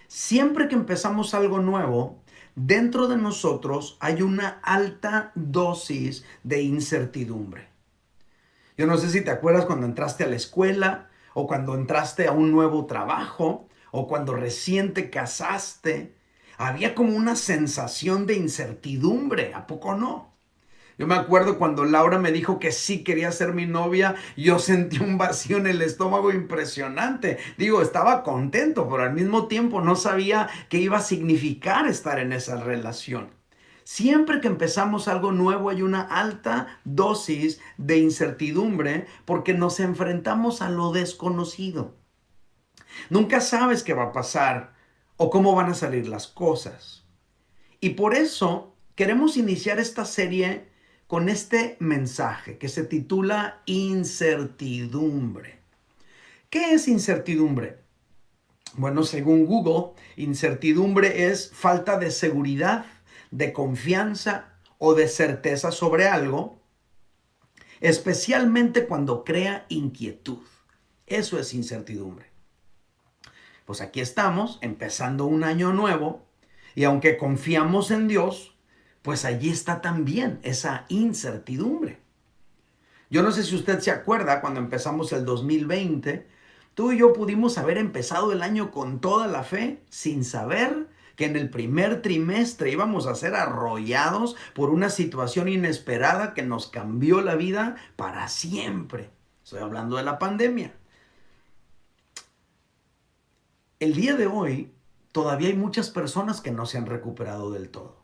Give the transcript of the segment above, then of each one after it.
Siempre que empezamos algo nuevo, dentro de nosotros hay una alta dosis de incertidumbre. Yo no sé si te acuerdas cuando entraste a la escuela o cuando entraste a un nuevo trabajo o cuando recién te casaste. Había como una sensación de incertidumbre, ¿a poco no? Yo me acuerdo cuando Laura me dijo que sí quería ser mi novia, yo sentí un vacío en el estómago impresionante. Digo, estaba contento, pero al mismo tiempo no sabía qué iba a significar estar en esa relación. Siempre que empezamos algo nuevo hay una alta dosis de incertidumbre porque nos enfrentamos a lo desconocido. Nunca sabes qué va a pasar o cómo van a salir las cosas. Y por eso queremos iniciar esta serie con este mensaje que se titula Incertidumbre. ¿Qué es incertidumbre? Bueno, según Google, incertidumbre es falta de seguridad, de confianza o de certeza sobre algo, especialmente cuando crea inquietud. Eso es incertidumbre. Pues aquí estamos, empezando un año nuevo, y aunque confiamos en Dios, pues allí está también esa incertidumbre. Yo no sé si usted se acuerda cuando empezamos el 2020, tú y yo pudimos haber empezado el año con toda la fe, sin saber que en el primer trimestre íbamos a ser arrollados por una situación inesperada que nos cambió la vida para siempre. Estoy hablando de la pandemia. El día de hoy todavía hay muchas personas que no se han recuperado del todo.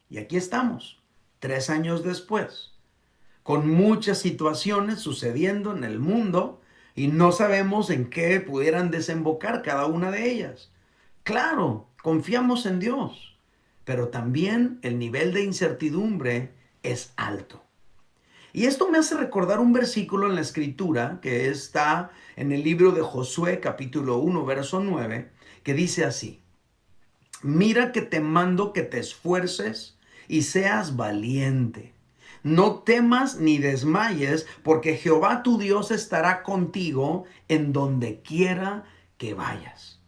Y aquí estamos, 3 años después, con muchas situaciones sucediendo en el mundo y no sabemos en qué pudieran desembocar cada una de ellas. Claro, confiamos en Dios, pero también el nivel de incertidumbre es alto. Y esto me hace recordar un versículo en la escritura que está en el libro de Josué capítulo 1 verso 9 que dice así: mira que te mando que te esfuerces y seas valiente. No temas ni desmayes, porque Jehová tu Dios estará contigo en donde quiera que vayas.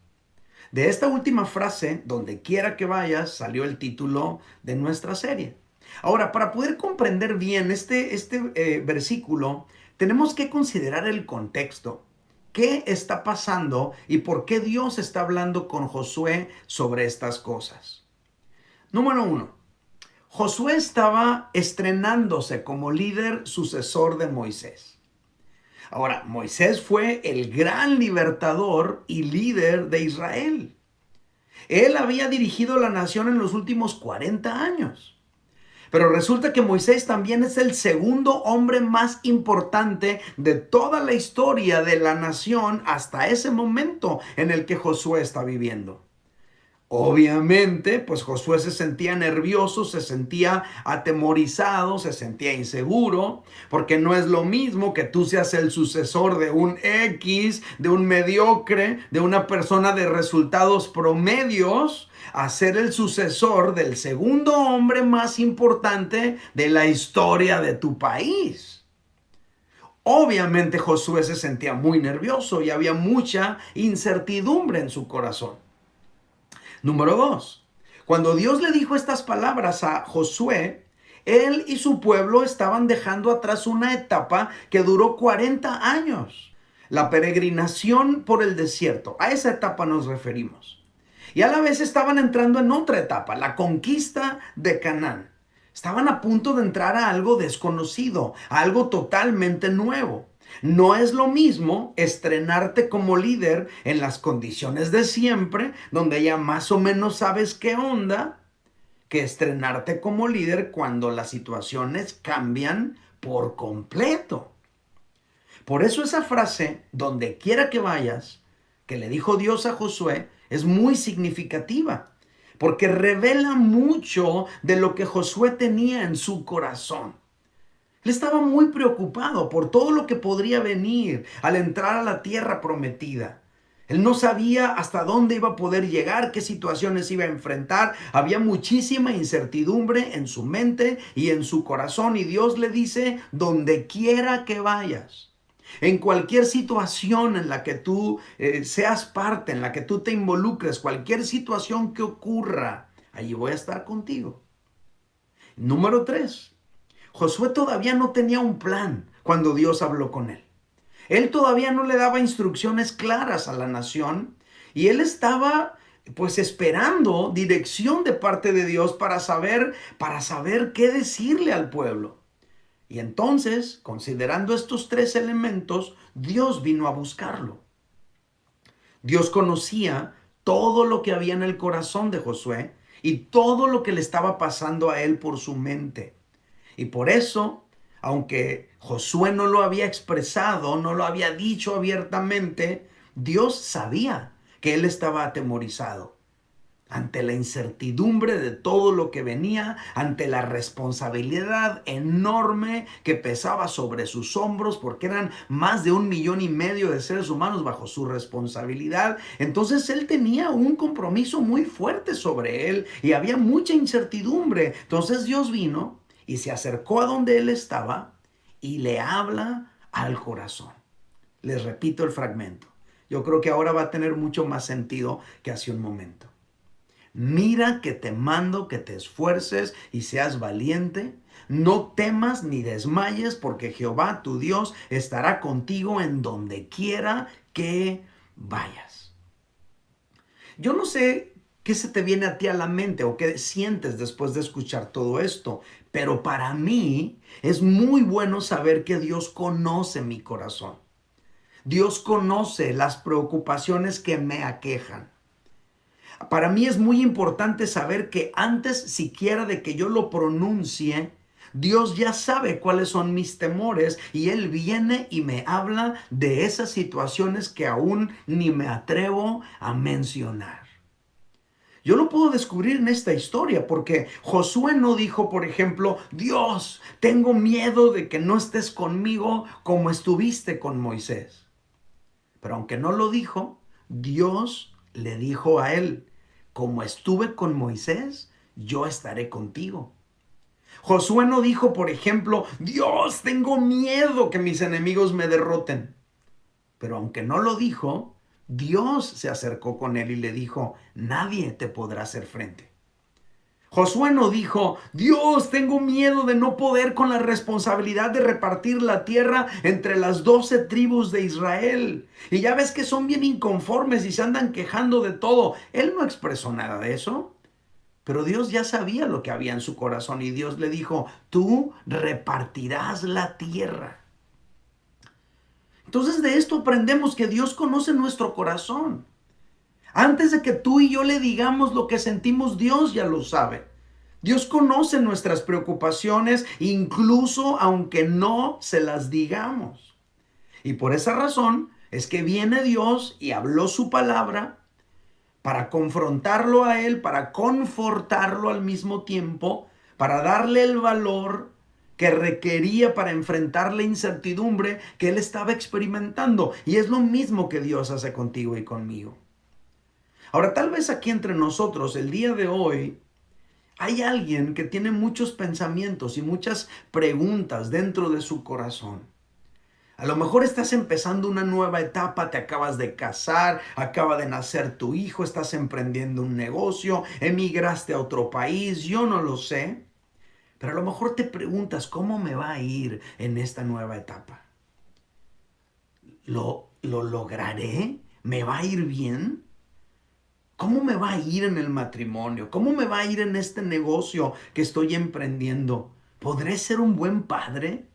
De esta última frase, donde quiera que vayas, salió el título de nuestra serie. Ahora, para poder comprender bien este versículo, tenemos que considerar el contexto. ¿Qué está pasando y por qué Dios está hablando con Josué sobre estas cosas? Número uno, Josué estaba estrenándose como líder sucesor de Moisés. Ahora, Moisés fue el gran libertador y líder de Israel. Él había dirigido la nación en los últimos 40 años. Pero resulta que Moisés también es el segundo hombre más importante de toda la historia de la nación hasta ese momento en el que Josué está viviendo. Obviamente, pues Josué se sentía nervioso, se sentía atemorizado, se sentía inseguro, porque no es lo mismo que tú seas el sucesor de un X, de un mediocre, de una persona de resultados promedios, a ser el sucesor del segundo hombre más importante de la historia de tu país. Obviamente Josué se sentía muy nervioso y había mucha incertidumbre en su corazón. Número 2. Cuando Dios le dijo estas palabras a Josué, él y su pueblo estaban dejando atrás una etapa que duró 40 años. La peregrinación por el desierto. A esa etapa nos referimos. Y a la vez estaban entrando en otra etapa, la conquista de Canaán. Estaban a punto de entrar a algo desconocido, a algo totalmente nuevo. No es lo mismo estrenarte como líder en las condiciones de siempre, donde ya más o menos sabes qué onda, que estrenarte como líder cuando las situaciones cambian por completo. Por eso esa frase, donde quiera que vayas, que le dijo Dios a Josué, es muy significativa, porque revela mucho de lo que Josué tenía en su corazón. Él estaba muy preocupado por todo lo que podría venir al entrar a la tierra prometida. Él no sabía hasta dónde iba a poder llegar, qué situaciones iba a enfrentar. Había muchísima incertidumbre en su mente y en su corazón. Y Dios le dice, donde quiera que vayas. En cualquier situación en la que tú seas parte, en la que tú te involucres, cualquier situación que ocurra, allí voy a estar contigo. Número 3. Josué todavía no tenía un plan cuando Dios habló con él. Él todavía no le daba instrucciones claras a la nación y él estaba pues esperando dirección de parte de Dios para saber qué decirle al pueblo. Y entonces, considerando estos 3 elementos, Dios vino a buscarlo. Dios conocía todo lo que había en el corazón de Josué y todo lo que le estaba pasando a él por su mente. Y por eso, aunque Josué no lo había expresado, no lo había dicho abiertamente, Dios sabía que él estaba atemorizado ante la incertidumbre de todo lo que venía, ante la responsabilidad enorme que pesaba sobre sus hombros, porque eran más de 1,5 millones de seres humanos bajo su responsabilidad. Entonces él tenía un compromiso muy fuerte sobre él y había mucha incertidumbre. Entonces Dios vino y se acercó a donde él estaba y le habla al corazón. Les repito el fragmento. Yo creo que ahora va a tener mucho más sentido que hace un momento. Mira que te mando que te esfuerces y seas valiente. No temas ni desmayes, porque Jehová tu Dios estará contigo en donde quiera que vayas. Yo no sé qué se te viene a ti a la mente o qué sientes después de escuchar todo esto, pero para mí es muy bueno saber que Dios conoce mi corazón. Dios conoce las preocupaciones que me aquejan. Para mí es muy importante saber que antes siquiera de que yo lo pronuncie, Dios ya sabe cuáles son mis temores y Él viene y me habla de esas situaciones que aún ni me atrevo a mencionar. Yo lo puedo descubrir en esta historia porque Josué no dijo, por ejemplo, Dios, tengo miedo de que no estés conmigo como estuviste con Moisés. Pero aunque no lo dijo, Dios le dijo a él, como estuve con Moisés, yo estaré contigo. Josué no dijo, por ejemplo, Dios, tengo miedo que mis enemigos me derroten. Pero aunque no lo dijo, Dios se acercó con él y le dijo, nadie te podrá hacer frente. Josué no dijo, Dios, tengo miedo de no poder con la responsabilidad de repartir la tierra entre las 12 tribus de Israel. Y ya ves que son bien inconformes y se andan quejando de todo. Él no expresó nada de eso. Pero Dios ya sabía lo que había en su corazón y Dios le dijo, tú repartirás la tierra. Entonces de esto aprendemos que Dios conoce nuestro corazón. Antes de que tú y yo le digamos lo que sentimos, Dios ya lo sabe. Dios conoce nuestras preocupaciones, incluso aunque no se las digamos. Y por esa razón es que viene Dios y habló su palabra para confrontarlo a él, para confortarlo al mismo tiempo, para darle el valor que requería para enfrentar la incertidumbre que él estaba experimentando. Y es lo mismo que Dios hace contigo y conmigo. Ahora, tal vez aquí entre nosotros, el día de hoy, hay alguien que tiene muchos pensamientos y muchas preguntas dentro de su corazón. A lo mejor estás empezando una nueva etapa, te acabas de casar, acaba de nacer tu hijo, estás emprendiendo un negocio, emigraste a otro país, yo no lo sé. Pero a lo mejor te preguntas, ¿cómo me va a ir en esta nueva etapa? ¿Lo lograré? ¿Me va a ir bien? ¿Cómo me va a ir en el matrimonio? ¿Cómo me va a ir en este negocio que estoy emprendiendo? ¿Podré ser un buen padre?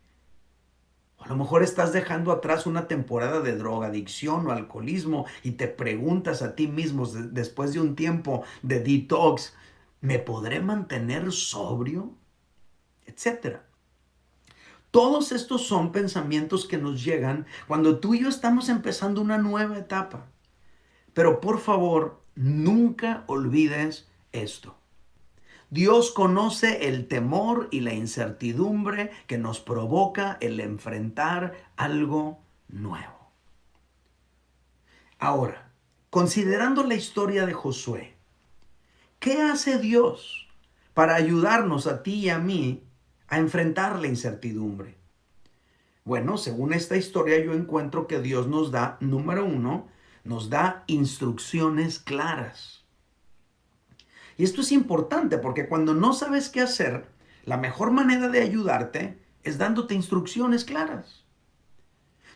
A lo mejor estás dejando atrás una temporada de drogadicción o alcoholismo y te preguntas a ti mismo después de un tiempo de detox, ¿me podré mantener sobrio? Etcétera. Todos estos son pensamientos que nos llegan cuando tú y yo estamos empezando una nueva etapa. Pero por favor, nunca olvides esto. Dios conoce el temor y la incertidumbre que nos provoca el enfrentar algo nuevo. Ahora, considerando la historia de Josué, ¿qué hace Dios para ayudarnos a ti y a mí a enfrentar la incertidumbre? Bueno, según esta historia yo encuentro que Dios nos da, número uno, nos da instrucciones claras. Y esto es importante porque cuando no sabes qué hacer, la mejor manera de ayudarte es dándote instrucciones claras.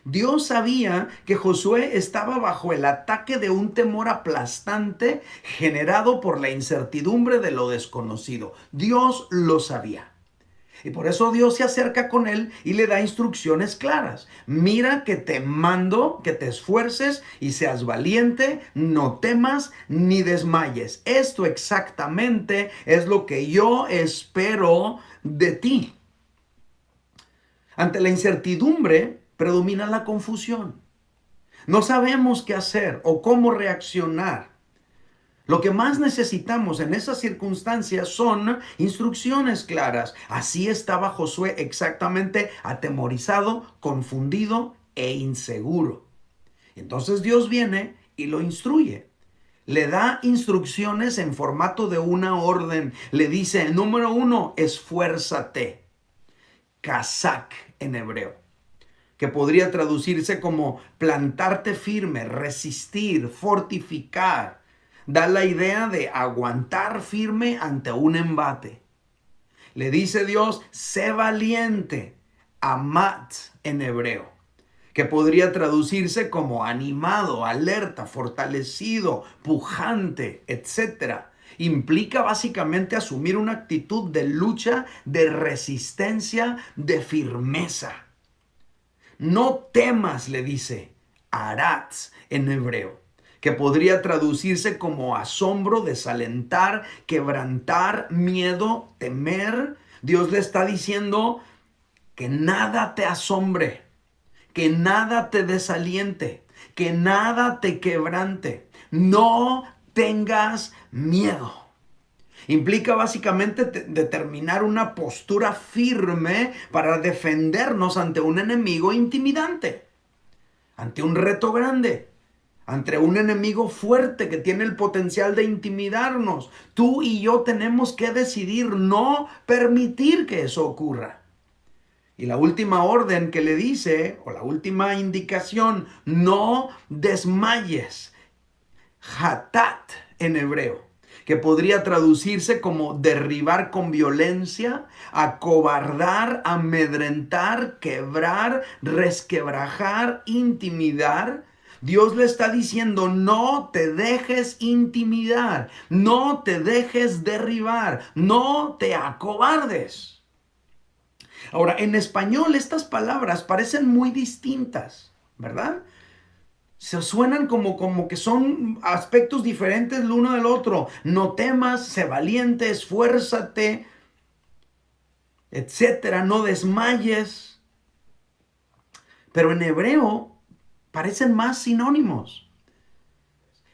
Dios sabía que Josué estaba bajo el ataque de un temor aplastante generado por la incertidumbre de lo desconocido. Dios lo sabía. Y por eso Dios se acerca con él y le da instrucciones claras. Mira que te mando que te esfuerces y seas valiente, no temas ni desmayes. Esto exactamente es lo que yo espero de ti. Ante la incertidumbre predomina la confusión. No sabemos qué hacer o cómo reaccionar. Lo que más necesitamos en esas circunstancias son instrucciones claras. Así estaba Josué exactamente atemorizado, confundido e inseguro. Entonces Dios viene y lo instruye. Le da instrucciones en formato de una orden. Le dice, número uno, esfuérzate. Kazak en hebreo, que podría traducirse como plantarte firme, resistir, fortificar. Da la idea de aguantar firme ante un embate. Le dice Dios, sé valiente, amat en hebreo, que podría traducirse como animado, alerta, fortalecido, pujante, etcétera. Implica básicamente asumir una actitud de lucha, de resistencia, de firmeza. No temas, le dice, aratz en hebreo, que podría traducirse como asombro, desalentar, quebrantar, miedo, temer. Dios le está diciendo que nada te asombre, que nada te desaliente, que nada te quebrante. No tengas miedo. Implica básicamente determinar una postura firme para defendernos ante un enemigo intimidante, ante un reto grande, ante un enemigo fuerte que tiene el potencial de intimidarnos. Tú y yo tenemos que decidir no permitir que eso ocurra. Y la última orden que le dice, o la última indicación, no desmayes. Hatat en hebreo, que podría traducirse como derribar con violencia, acobardar, amedrentar, quebrar, resquebrajar, intimidar. Dios le está diciendo, no te dejes intimidar, no te dejes derribar, no te acobardes. Ahora, en español estas palabras parecen muy distintas, ¿verdad? Se suenan como que son aspectos diferentes el uno del otro. No temas, sé valiente, esfuérzate, etcétera. No desmayes. Pero en hebreo parecen más sinónimos.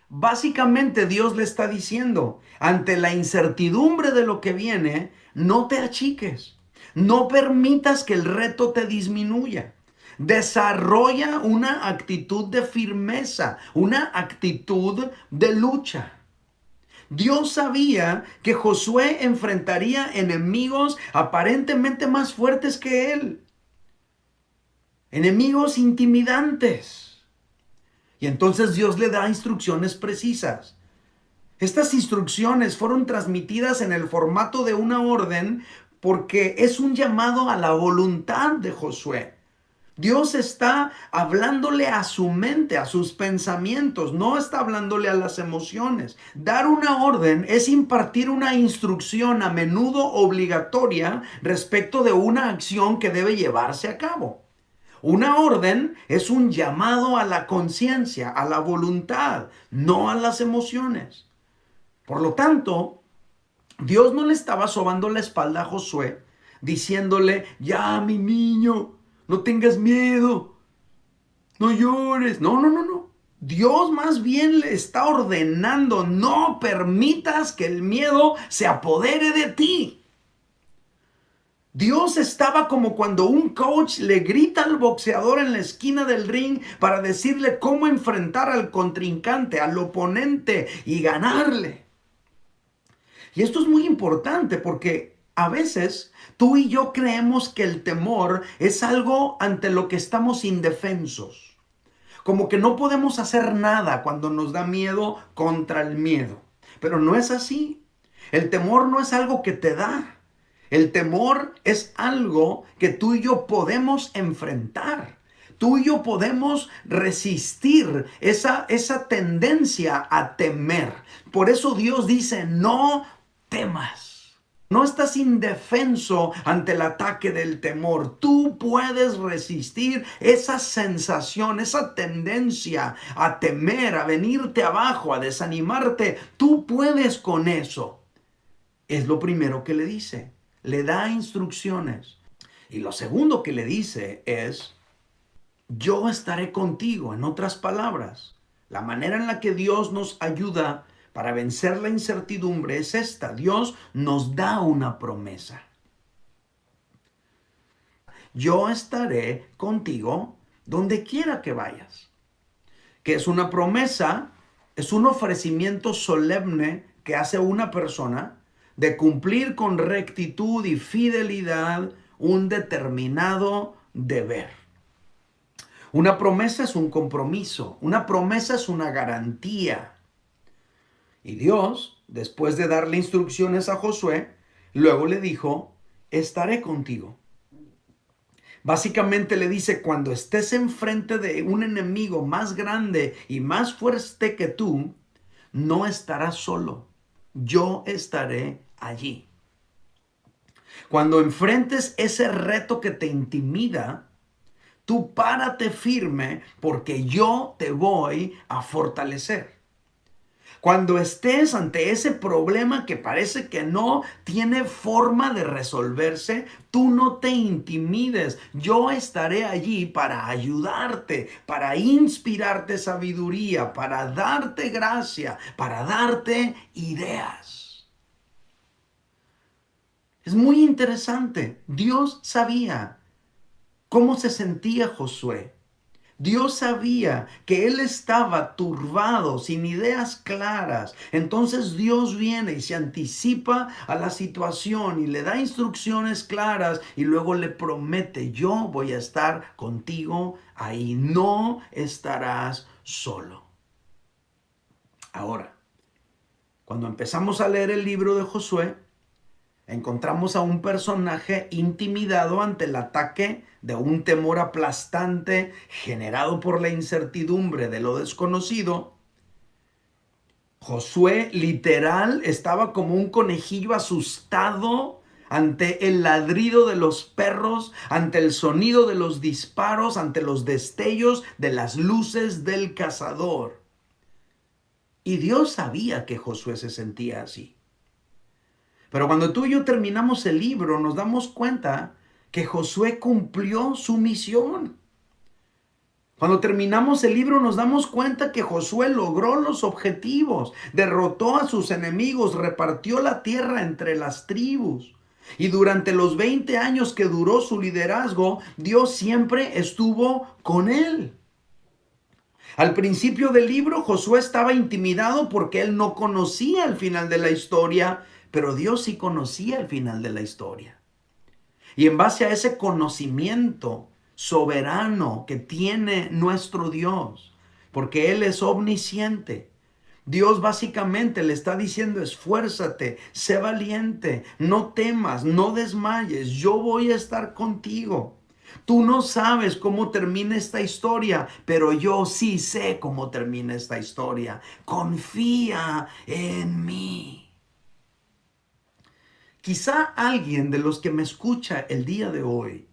Básicamente Dios le está diciendo, ante la incertidumbre de lo que viene, no te achiques. No permitas que el reto te disminuya. Desarrolla una actitud de firmeza, una actitud de lucha. Dios sabía que Josué enfrentaría enemigos aparentemente más fuertes que él, enemigos intimidantes. Y entonces Dios le da instrucciones precisas. Estas instrucciones fueron transmitidas en el formato de una orden porque es un llamado a la voluntad de Josué. Dios está hablándole a su mente, a sus pensamientos, no está hablándole a las emociones. Dar una orden es impartir una instrucción a menudo obligatoria respecto de una acción que debe llevarse a cabo. Una orden es un llamado a la conciencia, a la voluntad, no a las emociones. Por lo tanto, Dios no le estaba sobando la espalda a Josué diciéndole, ya mi niño, no tengas miedo, no llores. No, no, no, no. Dios más bien le está ordenando, no permitas que el miedo se apodere de ti. Dios estaba como cuando un coach le grita al boxeador en la esquina del ring para decirle cómo enfrentar al contrincante, al oponente y ganarle. Y esto es muy importante porque A veces tú y yo creemos que el temor es algo ante lo que estamos indefensos. Como que no podemos hacer nada cuando nos da miedo contra el miedo. Pero no es así. El temor no es algo que te da. El temor es algo que tú y yo podemos enfrentar. Tú y yo podemos resistir esa tendencia a temer. Por eso Dios dice, no temas. No estás indefenso ante el ataque del temor. Tú puedes resistir esa sensación, esa tendencia a temer, a venirte abajo, a desanimarte. Tú puedes con eso. Es lo primero que le dice. Le da instrucciones. Y lo segundo que le dice es, yo estaré contigo. En otras palabras, la manera en la que Dios nos ayuda para vencer la incertidumbre es esta. Dios nos da una promesa. Yo estaré contigo donde quiera que vayas. Que es una promesa, es un ofrecimiento solemne que hace una persona de cumplir con rectitud y fidelidad un determinado deber. Una promesa es un compromiso, una promesa es una garantía. Y Dios, después de darle instrucciones a Josué, luego le dijo, estaré contigo. Básicamente le dice, cuando estés enfrente de un enemigo más grande y más fuerte que tú, no estarás solo. Yo estaré allí. Cuando enfrentes ese reto que te intimida, tú párate firme porque yo te voy a fortalecer. Cuando estés ante ese problema que parece que no tiene forma de resolverse, tú no te intimides. Yo estaré allí para ayudarte, para inspirarte sabiduría, para darte gracia, para darte ideas. Es muy interesante. Dios sabía cómo se sentía Josué. Dios sabía que él estaba turbado, sin ideas claras. Entonces Dios viene y se anticipa a la situación y le da instrucciones claras y luego le promete, yo voy a estar contigo ahí, no estarás solo. Ahora, cuando empezamos a leer el libro de Josué, encontramos a un personaje intimidado ante el ataque de un temor aplastante generado por la incertidumbre de lo desconocido. Josué literal estaba como un conejillo asustado ante el ladrido de los perros, ante el sonido de los disparos, ante los destellos de las luces del cazador. Y Dios sabía que Josué se sentía así. Pero cuando tú y yo terminamos el libro, nos damos cuenta que Josué cumplió su misión. Cuando terminamos el libro, nos damos cuenta que Josué logró los objetivos, derrotó a sus enemigos, repartió la tierra entre las tribus. Y durante los 20 años que duró su liderazgo, Dios siempre estuvo con él. Al principio del libro, Josué estaba intimidado porque él no conocía el final de la historia, pero Dios sí conocía el final de la historia. Y en base a ese conocimiento soberano que tiene nuestro Dios, porque Él es omnisciente, Dios básicamente le está diciendo, esfuérzate, sé valiente, no temas, no desmayes, yo voy a estar contigo. Tú no sabes cómo termina esta historia, pero yo sí sé cómo termina esta historia. Confía en mí. Quizá alguien de los que me escucha el día de hoy,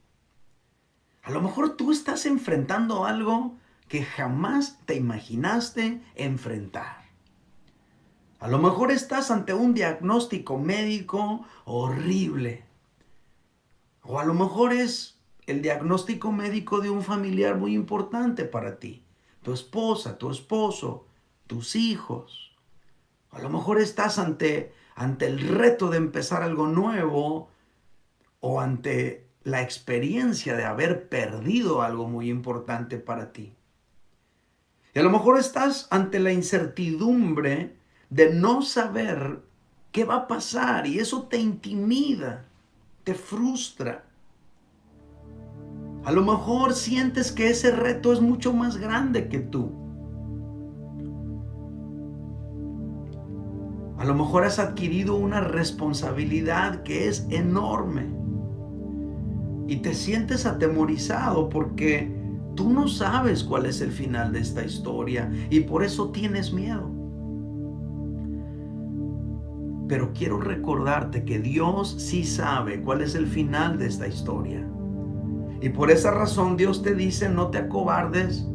a lo mejor tú estás enfrentando algo que jamás te imaginaste enfrentar. A lo mejor estás ante un diagnóstico médico horrible. O a lo mejor es el diagnóstico médico de un familiar muy importante para ti. Tu esposa, tu esposo, tus hijos. A lo mejor estás ante el reto de empezar algo nuevo o ante la experiencia de haber perdido algo muy importante para ti. Y a lo mejor estás ante la incertidumbre de no saber qué va a pasar y eso te intimida. te frustra. A lo mejor sientes que ese reto es mucho más grande que tú. A lo mejor has adquirido una responsabilidad que es enorme y te sientes atemorizado porque tú no sabes cuál es el final de esta historia y por eso tienes miedo. Pero quiero recordarte que Dios sí sabe cuál es el final de esta historia. Y por esa razón Dios te dice: no te acobardes,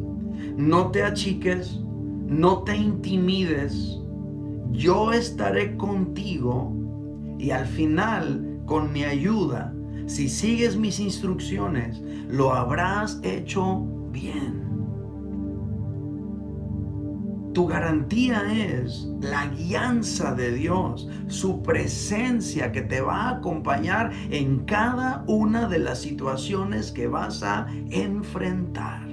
no te achiques, no te intimides. Yo estaré contigo y al final, con mi ayuda, si sigues mis instrucciones, lo habrás hecho bien. Tu garantía es la guianza de Dios, su presencia que te va a acompañar en cada una de las situaciones que vas a enfrentar.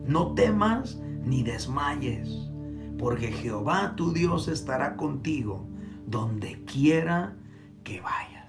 No temas ni desmayes, porque Jehová tu Dios estará contigo donde quiera que vayas.